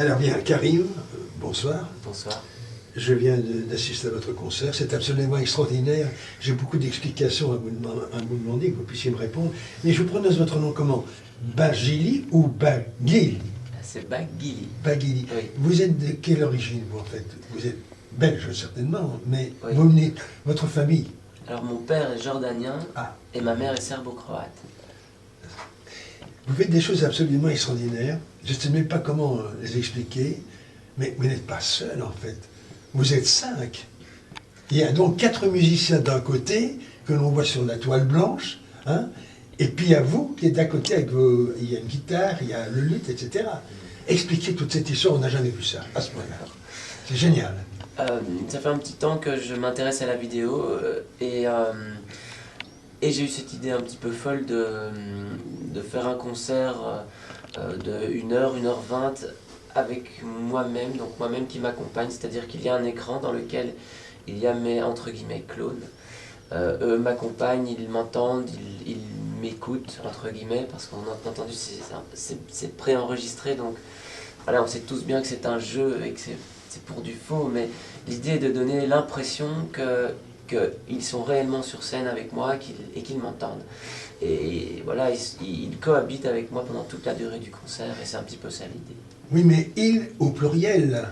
Alors bien, Karim, bonsoir. Bonsoir. Je viens d'assister à votre concert, c'est absolument extraordinaire. J'ai beaucoup d'explications à vous demander, que vous puissiez me répondre. Mais je vous prononce votre nom comment? Bagili ou Bagili? C'est Baghili. Baghili. Oui. Vous êtes de quelle origine, vous, en fait? Vous êtes belge, certainement, mais Oui. vous venez, votre famille? Alors mon père est jordanien et ma mère est serbo-croate. Vous faites des choses absolument extraordinaires. Je ne sais même pas comment les expliquer, mais vous n'êtes pas seul, en fait. Vous êtes 5. Il y a donc 4 musiciens d'un côté, que l'on voit sur la toile blanche, hein, et puis il y a vous qui êtes d'à côté avec vos... Il y a une guitare, il y a le luth, etc. Expliquez toute cette histoire, on n'a jamais vu ça, à ce point-là. C'est génial. Ça fait un petit temps que je m'intéresse à la vidéo et j'ai eu cette idée un petit peu folle de faire un concert de 1h, 1h20 avec moi-même, donc moi-même qui m'accompagne, c'est-à-dire qu'il y a un écran dans lequel il y a mes, entre guillemets, clones. Eux m'accompagnent, ils m'entendent, ils m'écoutent, entre guillemets, parce qu'on a entendu, c'est préenregistré, donc voilà, on sait tous bien que c'est un jeu et que c'est pour du faux, mais l'idée est de donner l'impression qu'ils sont réellement sur scène avec moi et qu'ils m'entendent. Et voilà, ils cohabitent avec moi pendant toute la durée du concert, et c'est un petit peu ça l'idée. Oui, mais il au pluriel,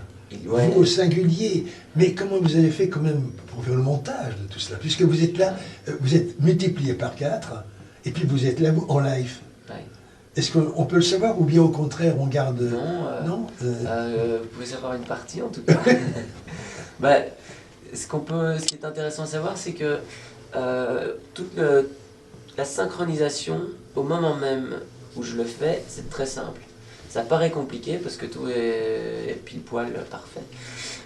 Ouais. vous au singulier. Mais comment vous avez fait quand même pour faire le montage de tout cela? Puisque vous êtes là, vous êtes multiplié par 4, et puis vous êtes là, vous, en live. Ouais. Est-ce qu'on peut le savoir, ou bien au contraire, on garde... Non, non vous pouvez savoir une partie en tout cas. Bah, ce qui est intéressant à savoir, c'est que toute la synchronisation, au moment même où je le fais, c'est très simple. Ça paraît compliqué parce que tout est pile poil parfait.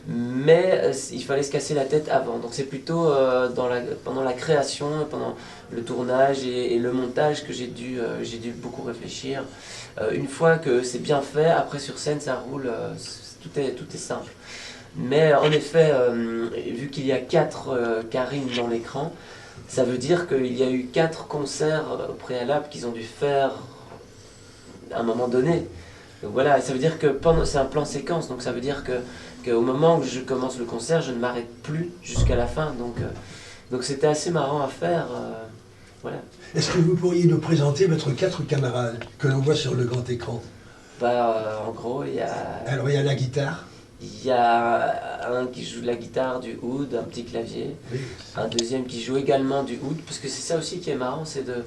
Mais il fallait se casser la tête avant. Donc c'est plutôt pendant la création, pendant le tournage et le montage que j'ai dû beaucoup réfléchir. Une fois que c'est bien fait, après sur scène ça roule, tout est simple. Mais en effet, vu qu'il y a 4 Karim dans l'écran, ça veut dire qu'il y a eu 4 concerts au préalable qu'ils ont dû faire à un moment donné. Donc voilà, ça veut dire que c'est un plan séquence, donc ça veut dire qu'au moment où je commence le concert, je ne m'arrête plus jusqu'à la fin. Donc c'était assez marrant à faire. Voilà. Est-ce que vous pourriez nous présenter votre 4 camarades que l'on voit sur le grand écran? En gros, il y a... Alors, il y a la guitare. Il y a un qui joue de la guitare, du oud, un petit clavier. Oui. Un deuxième qui joue également du oud, parce que c'est ça aussi qui est marrant, c'est de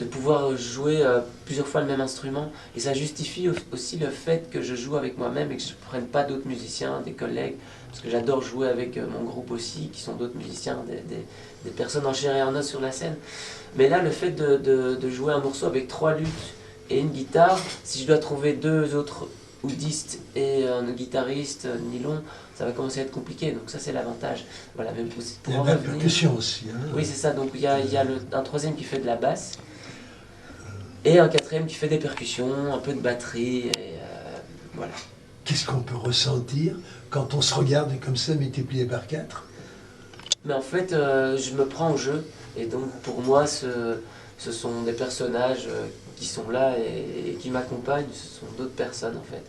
pouvoir jouer plusieurs fois le même instrument. Et ça justifie aussi le fait que je joue avec moi-même et que je ne prenne pas d'autres musiciens, des collègues, parce que j'adore jouer avec mon groupe aussi, qui sont d'autres musiciens, des personnes en chair et en os sur la scène. Mais là, le fait de jouer un morceau avec 3 luths et une guitare, si je dois trouver 2 autres oudiste et un guitariste, nylon, ça va commencer à être compliqué, donc ça c'est l'avantage. Voilà, même pour Il y a en de la revenir. percussion aussi. Hein. Oui, c'est ça, donc il y a un troisième qui fait de la basse, et un quatrième qui fait des percussions, un peu de batterie, et voilà. Qu'est-ce qu'on peut ressentir quand on se regarde comme ça, multiplié par 4? Mais en fait, je me prends au jeu, et donc pour moi, ce sont des personnages qui sont là et qui m'accompagnent, ce sont d'autres personnes en fait.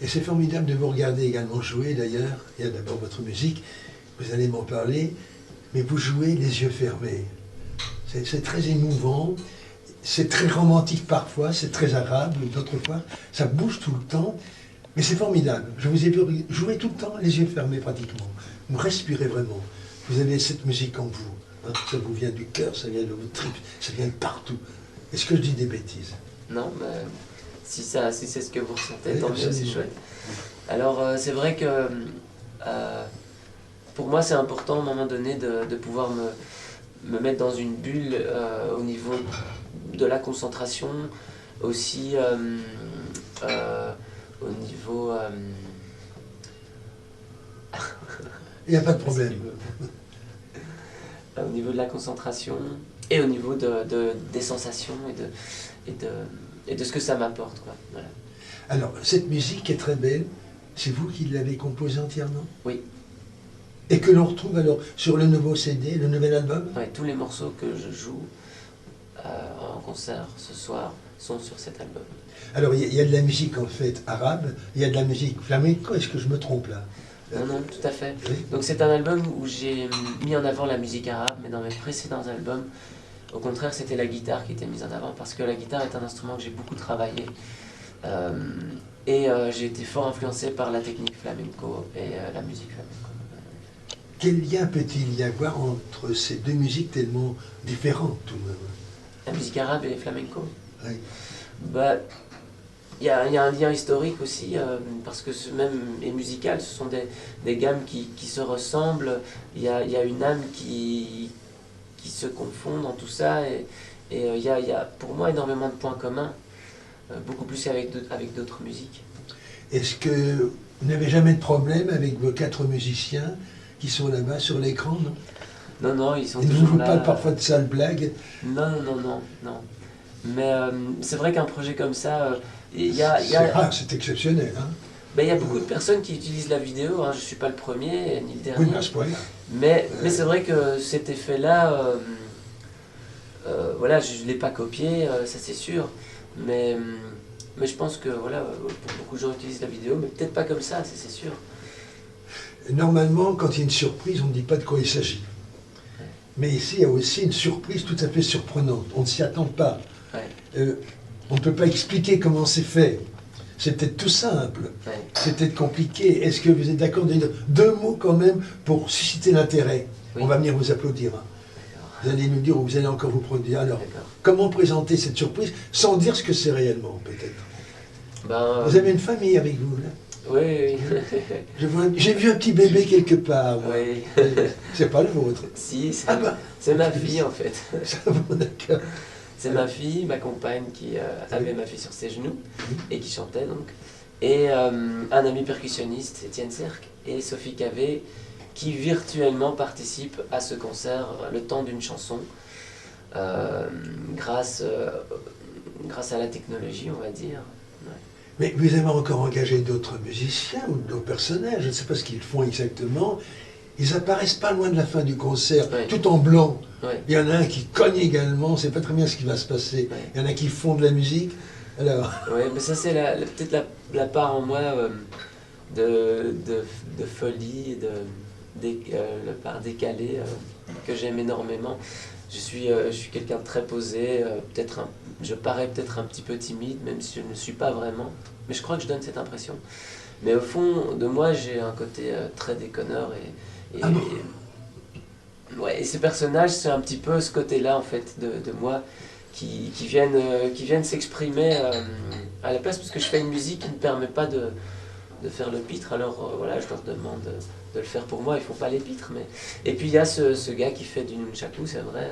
Et c'est formidable de vous regarder également jouer d'ailleurs. Il y a d'abord votre musique, vous allez m'en parler, mais vous jouez les yeux fermés. C'est très émouvant, c'est très romantique parfois, c'est très arabe d'autres fois, ça bouge tout le temps, mais c'est formidable. Je vous ai vu jouer tout le temps les yeux fermés pratiquement. Vous respirez vraiment, vous avez cette musique en vous. Hein. Ça vous vient du cœur, ça vient de vos tripes, ça vient de partout. Est-ce que je dis des bêtises? Non, mais si c'est ce que vous ressentez, Oui, tant mieux, c'est absolument. chouette. Alors c'est vrai que pour moi c'est important à un moment donné de pouvoir me mettre dans une bulle au niveau de la concentration, aussi au niveau... Il n'y a pas de problème. au niveau de la concentration et au niveau des sensations et de ce que ça m'apporte, quoi. Voilà. Alors, cette musique est très belle, c'est vous qui l'avez composée entièrement? Oui. Et que l'on retrouve alors sur le nouveau CD, le nouvel album? Ouais, tous les morceaux que je joue en concert ce soir sont sur cet album. Alors, il y a de la musique en fait arabe, il y a de la musique flamenco, est-ce que je me trompe là? Non, non, tout à fait. Oui. Donc c'est un album où j'ai mis en avant la musique arabe, mais dans mes précédents albums, au contraire, c'était la guitare qui était mise en avant, parce que la guitare est un instrument que j'ai beaucoup travaillé. Euh, j'ai été fort influencé par la technique flamenco et la musique flamenco. Quel lien peut-il y avoir entre ces deux musiques tellement différentes tout de même? La musique arabe et les flamenco. Oui. Bah, il y a un lien historique aussi, parce que même et musical, ce sont des gammes qui se ressemblent. Il y a une âme qui se confond dans tout ça. Il y a pour moi énormément de points communs, beaucoup plus avec d'autres musiques. Est-ce que vous n'avez jamais de problème avec vos 4 musiciens qui sont là-bas sur l'écran, non? Non, non, ils sont Ils ne toujours vous là. parlent parfois de sales blagues? Non, non, non, non. Mais c'est vrai qu'un projet comme ça, C'est exceptionnel, hein? ben, il y a beaucoup de personnes qui utilisent la vidéo, hein. Je ne suis pas le premier, ni le Oui, dernier. mais à ce point-là. Mais c'est vrai que cet effet-là, voilà, je ne l'ai pas copié, ça c'est sûr. Mais je pense que voilà, beaucoup de gens utilisent la vidéo, mais peut-être pas comme ça, c'est sûr. Normalement, quand il y a une surprise, on ne dit pas de quoi il s'agit. Mais ici, il y a aussi une surprise tout à fait surprenante. On ne s'y attend pas. Ouais. On ne peut pas expliquer comment c'est fait. C'est peut-être tout simple. Ouais. C'est peut-être compliqué. Est-ce que vous êtes d'accord de dire 2 mots quand même pour susciter l'intérêt? Oui. On va venir vous applaudir. Hein. Vous allez nous dire ou vous allez encore vous produire. Alors, D'accord. comment présenter cette surprise sans dire ce que c'est réellement, peut-être? Ben, Vous avez une famille avec vous, là? oui, J'ai vu un petit bébé quelque part, moi. oui. C'est pas le vôtre. Si, Ah bah. c'est ma fille en fait. Ça va, d'accord. C'est ma fille, ma compagne qui avait ma fille sur ses genoux et qui chantait donc. Et un ami percussionniste, Étienne Serc, et Sophie Cavé, qui virtuellement participent à ce concert le temps d'une chanson, grâce à la technologie, on va dire. Ouais. Mais vous avez encore engagé d'autres musiciens ou d'autres personnages, je ne sais pas ce qu'ils font exactement. Ils apparaissent pas loin de la fin du concert, Oui. tout en blanc. Ouais. Il y en a un qui cogne également, on ne sait pas très bien ce qui va se passer. Oui. Il y en a qui font de la musique. Alors, Ouais, mais ça c'est peut-être la part en moi de folie, la part décalée que j'aime énormément. Je suis quelqu'un de très posé, je parais peut-être un petit peu timide, même si je ne le suis pas vraiment, mais je crois que je donne cette impression. Mais au fond de moi, j'ai un côté très déconneur Ah bon? Ouais, et ces personnages, c'est un petit peu ce côté-là en fait de moi qui viennent s'exprimer à la place, parce que je fais une musique qui ne permet pas de faire le pitre, alors voilà, je leur demande de le faire pour moi, ils font pas les pitres. Mais... Et puis il y a ce gars qui fait du nunchaku, c'est vrai,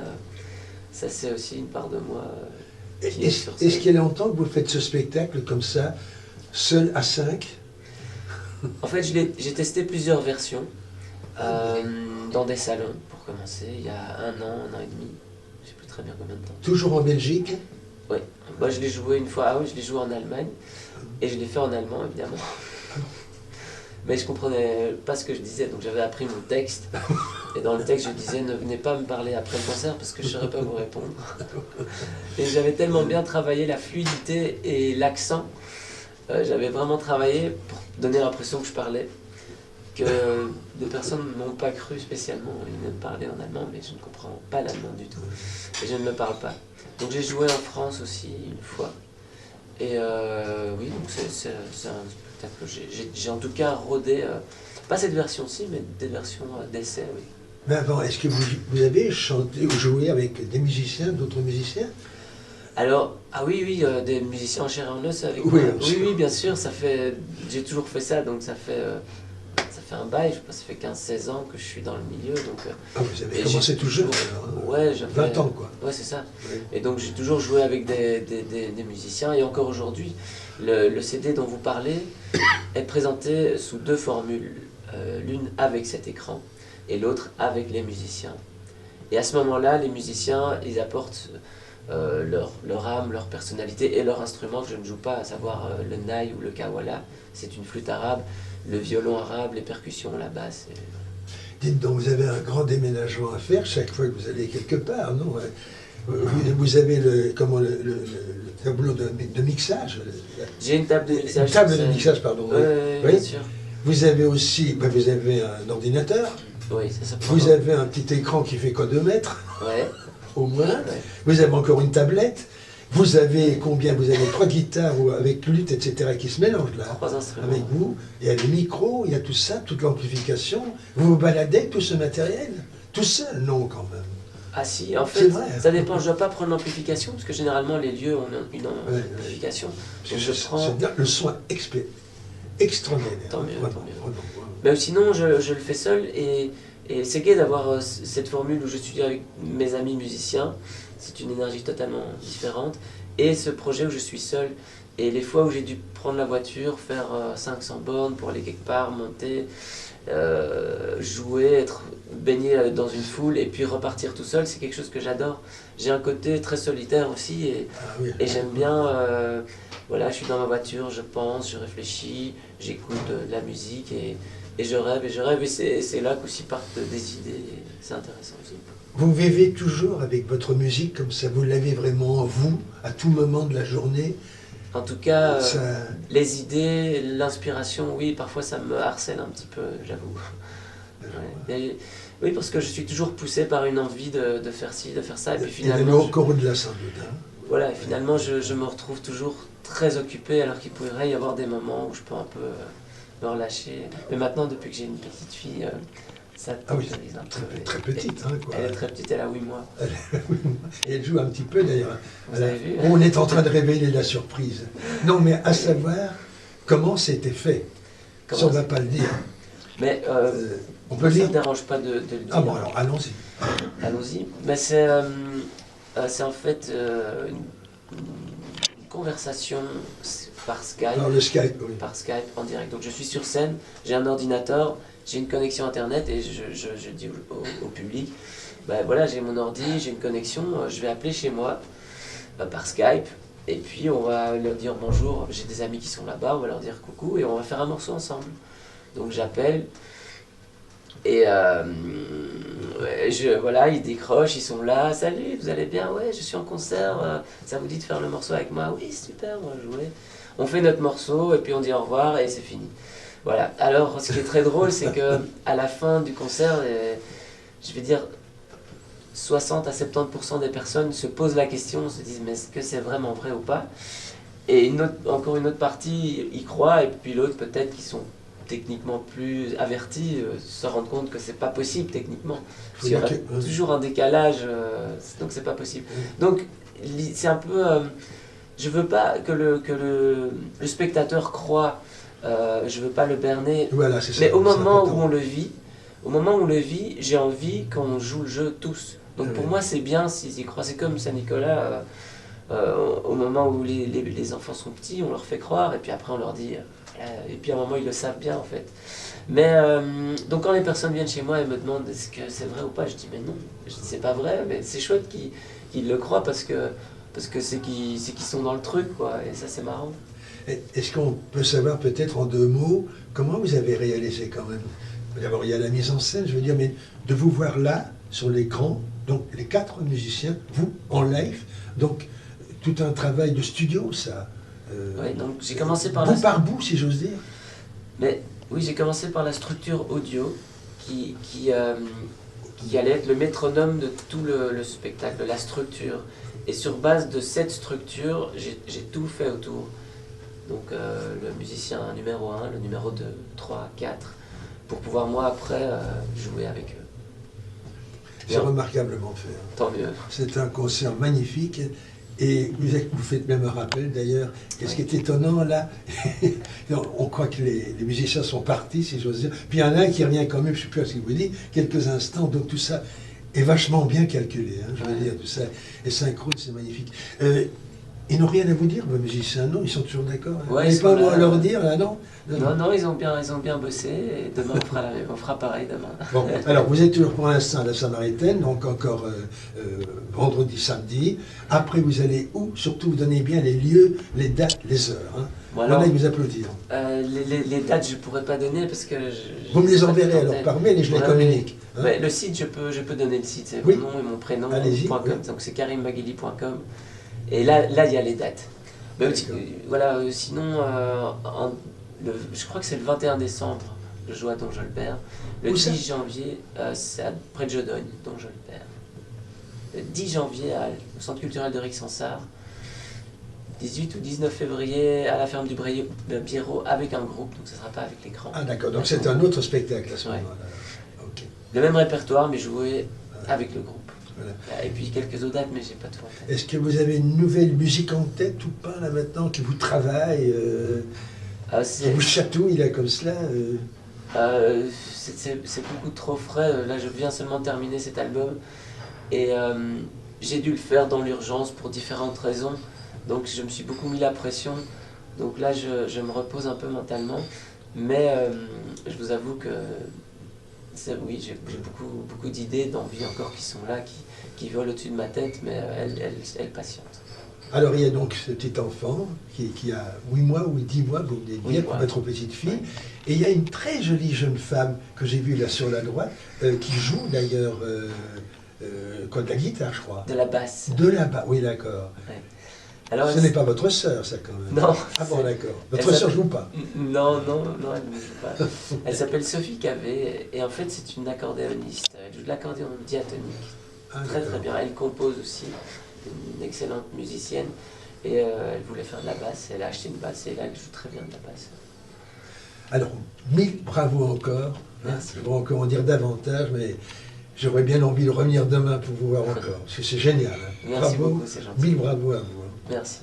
ça c'est aussi une part de moi qui est sur est-ce qu'il y a longtemps que vous faites ce spectacle comme ça, seul à 5? En fait, j'ai testé plusieurs versions dans des salons, pour commencer, il y a un an et demi, je sais plus très bien combien de temps. Toujours en Belgique? Oui, moi je l'ai joué une fois, je l'ai joué en Allemagne, et je l'ai fait en allemand évidemment. Mais je comprenais pas ce que je disais, donc j'avais appris mon texte, et dans le texte je disais ne venez pas me parler après le concert parce que je ne saurais pas vous répondre. Et j'avais tellement bien travaillé la fluidité et l'accent, j'avais vraiment travaillé pour donner l'impression que je parlais, que des personnes ne m'ont pas cru spécialement. Ils me parlaient en allemand, mais je ne comprends pas l'allemand du tout, et je ne le parle pas. Donc j'ai joué en France aussi une fois, et oui, donc c'est un spectacle. J'ai en tout cas rodé, pas cette version-ci, mais des versions d'essai, oui. Mais avant, est-ce que vous avez chanté ou joué avec des musiciens, d'autres musiciens? Alors, ah oui, des musiciens en chair et en os avec Oui, moi. bien sûr. Oui, bien sûr, j'ai toujours fait ça, donc ça fait un bail, je pense que ça fait 15-16 ans que je suis dans le milieu. Donc, Ah, vous avez et commencé j'ai tout jeune, toujours- alors, hein. Ouais, j'avais 20 ans, quoi. Ouais, c'est ça. Oui. Et donc j'ai toujours joué avec des musiciens, et encore aujourd'hui, le CD dont vous parlez est présenté sous 2 formules, l'une avec cet écran et l'autre avec les musiciens. Et à ce moment-là, les musiciens, ils apportent leur âme, leur personnalité et leur instrument que je ne joue pas, à savoir le naï ou le kawala, c'est une flûte arabe, le violon arabe, les percussions, la basse. Dites donc, vous avez un grand déménagement à faire chaque fois que vous allez quelque part, non? Vous avez le tableau de mixage. J'ai une table de mixage. Une table de mixage, pardon. Oui, bien sûr. Vous avez aussi, vous avez un ordinateur. Oui, ça prend. Vous avez un petit écran qui fait quoi, 2 mètres, Ouais. au moins. Ouais. Vous avez encore une tablette. Vous avez combien? Vous avez 3 guitares avec lutte, etc. qui se mélangent là. 3 instruments. Avec vous. Il y a le micro, il y a tout ça, toute l'amplification. Vous vous baladez avec tout ce matériel? Tout seul? Non, quand même. Ah si, en C'est fait, vrai. ça dépend. Je ne dois pas prendre l'amplification, parce que généralement, les lieux ont une amplification. Parce que Donc je prends... le son extraordinaire. Tant mieux, Vraiment, tant mieux. vraiment. Mais sinon, je le fais seul et c'est gai d'avoir cette formule où je suis avec mes amis musiciens. C'est une énergie totalement différente. Et ce projet où je suis seul. Et les fois où j'ai dû prendre la voiture, faire 500 bornes pour aller quelque part, monter, jouer, être baigné dans une foule et puis repartir tout seul, c'est quelque chose que j'adore. J'ai un côté très solitaire aussi et j'aime bien... voilà, je suis dans ma voiture, je pense, je réfléchis, j'écoute de la musique et je rêve et c'est là qu'aussi partent des idées, c'est intéressant aussi. Vous vivez toujours avec votre musique comme ça, vous l'avez vraiment vous, à tout moment de la journée? En tout cas, ça... les idées, l'inspiration, oui, parfois ça me harcèle un petit peu, j'avoue. Ouais. Oui, parce que je suis toujours poussé par une envie de faire ci, de faire ça, et puis finalement... Et encore au-delà sans doute. Hein. Voilà, et finalement je me retrouve toujours très occupé, alors qu'il pourrait y avoir des moments où je peux un peu me relâcher. Mais maintenant, depuis que j'ai une petite fille, ça totalise un peu. Très petite, hein, quoi. Elle est très petite, elle a 8 mois. Et elle joue un petit peu d'ailleurs. Vous avez vu? On est en train de révéler la surprise. Non, mais à savoir comment c'était fait. Ça, on ne va pas le dire. Mais on peut ça dire. ne dérange pas de le dire. Ah bon, alors allons-y. Allons-y. Mais c'est en fait une conversation par Skype. Alors le Skype, oui. Par Skype en direct. Donc je suis sur scène, j'ai un ordinateur, j'ai une connexion internet et je dis au public, ben voilà, j'ai mon ordi, j'ai une connexion, je vais appeler chez moi par Skype et puis on va leur dire bonjour, j'ai des amis qui sont là-bas, on va leur dire coucou et on va faire un morceau ensemble. Donc j'appelle et voilà, ils décrochent, ils sont là, salut, vous allez bien, ouais, je suis en concert, ça vous dit de faire le morceau avec moi? Oui, super, on va jouer. On fait notre morceau et puis on dit au revoir et c'est fini. Voilà. Alors, ce qui est très drôle, c'est que à la fin du concert, je vais dire 60 à 70% des personnes se posent la question, se disent mais est-ce que c'est vraiment vrai ou pas? Et encore une autre partie y croit et puis l'autre peut-être qui sont techniquement plus avertis se rendent compte que c'est pas possible techniquement. Il y aura toujours un décalage, donc c'est pas possible. Donc c'est un peu... je veux pas que le spectateur croie, je veux pas le berner, voilà, c'est ça, mais au moment où on le vit, j'ai envie qu'on joue le jeu tous. Donc pour moi c'est bien s'ils y croient, c'est comme Saint-Nicolas, au moment où les enfants sont petits, on leur fait croire et puis après on leur dit, et puis à un moment ils le savent bien en fait. Mais donc quand les personnes viennent chez moi et me demandent est-ce que c'est vrai ou pas, je dis mais non, c'est pas vrai, mais c'est chouette qu'ils le croient parce que c'est qu'ils sont dans le truc, quoi, et ça c'est marrant. Est-ce qu'on peut savoir peut-être en 2 mots comment vous avez réalisé quand même? D'abord il y a la mise en scène, je veux dire, mais de vous voir là, sur l'écran, donc les 4 musiciens, vous, en live, donc tout un travail de studio, ça. Oui, donc j'ai commencé par bout par bout, si j'ose dire. Mais oui, j'ai commencé par la structure audio qui allait être le métronome de tout le spectacle, la structure. Et sur base de cette structure, j'ai tout fait autour. Donc le musicien numéro 1, le numéro 2, 3, 4, pour pouvoir moi après jouer avec eux. C'est remarquablement fait. Tant mieux. C'est un concert magnifique. Et vous faites même un rappel d'ailleurs. Et ce qui est étonnant là, on croit que les musiciens sont partis, si j'ose dire. Puis il y en a un qui revient quand même, je ne sais plus ce qu'il vous dit, quelques instants. Donc tout ça est vachement bien calculé. Hein, je veux dire, tout ça est synchrone, c'est magnifique. Ils n'ont rien à vous dire, vos musiciens, non? Ils sont toujours d'accord? Ouais, Vous ils n'avez pas sont un mot à là. leur dire, là, non? Non, ils ont bien bossé, et demain on fera pareil demain. Bon, alors vous êtes toujours pour l'instant à la Samaritaine, donc encore vendredi, samedi. Après, vous allez où? Surtout, vous donnez bien les lieux, les dates, les heures. Hein. Bon, alors, Voilà, ils vous applaudissent. les dates, je ne pourrais pas donner parce que... Vous me les enverrez pas tout en alors tête. par mail et je les Ouais, communique. Hein. ouais, le site, je peux donner le site, c'est Oui. mon nom et mon prénom, Allez-y, .com, oui. donc c'est karimbaghili.com. Et là, il y a les dates. Mais aussi, voilà, sinon, je crois que c'est le 21 décembre, je joue à Donjolbert. Le Où ça 10 janvier, c'est près de Jodogne, Donjolbert. Le 10 janvier, au Centre culturel de Rixensart. 18 ou 19 février, à la ferme du Biérot, avec un groupe, donc ce ne sera pas avec l'écran. Ah d'accord, donc c'est un autre spectacle à ce Ouais. moment-là. Ok. Le même répertoire, mais joué avec le groupe. Voilà. Et puis quelques autres dates, mais j'ai pas tout en tête. Est-ce que vous avez une nouvelle musique en tête ou pas là maintenant qui vous travaille, qui vous chatouille là comme cela c'est beaucoup trop frais. Là, je viens seulement de terminer cet album. Et j'ai dû le faire dans l'urgence pour différentes raisons. Donc je me suis beaucoup mis la pression. Donc là, je me repose un peu mentalement. Mais je vous avoue que oui, j'ai beaucoup d'idées, d'envies encore qui sont là, qui volent au-dessus de ma tête, mais elles patientent. Alors il y a donc ce petit enfant qui a 8 mois ou 10 mois, vous venez de dire, pour être petite fille. Ouais. Et il y a une très jolie jeune femme que j'ai vue là sur la droite, qui joue d'ailleurs de la guitare, je crois. De la basse. De la basse, oui d'accord. Ouais. Alors, Ce n'est pas votre sœur, ça quand même. Non. Ah bon, d'accord. Votre sœur joue pas. Non, elle ne joue pas. Elle s'appelle Sophie Cavé, et en fait c'est une accordéoniste. Elle joue de l'accordéon diatonique. Ah, Très bien. Elle compose aussi, une excellente musicienne. Et elle voulait faire de la basse, elle a acheté une basse, et là elle joue très bien de la basse. Alors, 1000 bravo encore. Merci. Je pourrais encore en dire davantage, mais j'aurais bien envie de revenir demain pour vous voir encore, parce que c'est génial. Hein. Merci Bravo, beaucoup, c'est gentil. 1000 bravo à vous. Hein. Merci.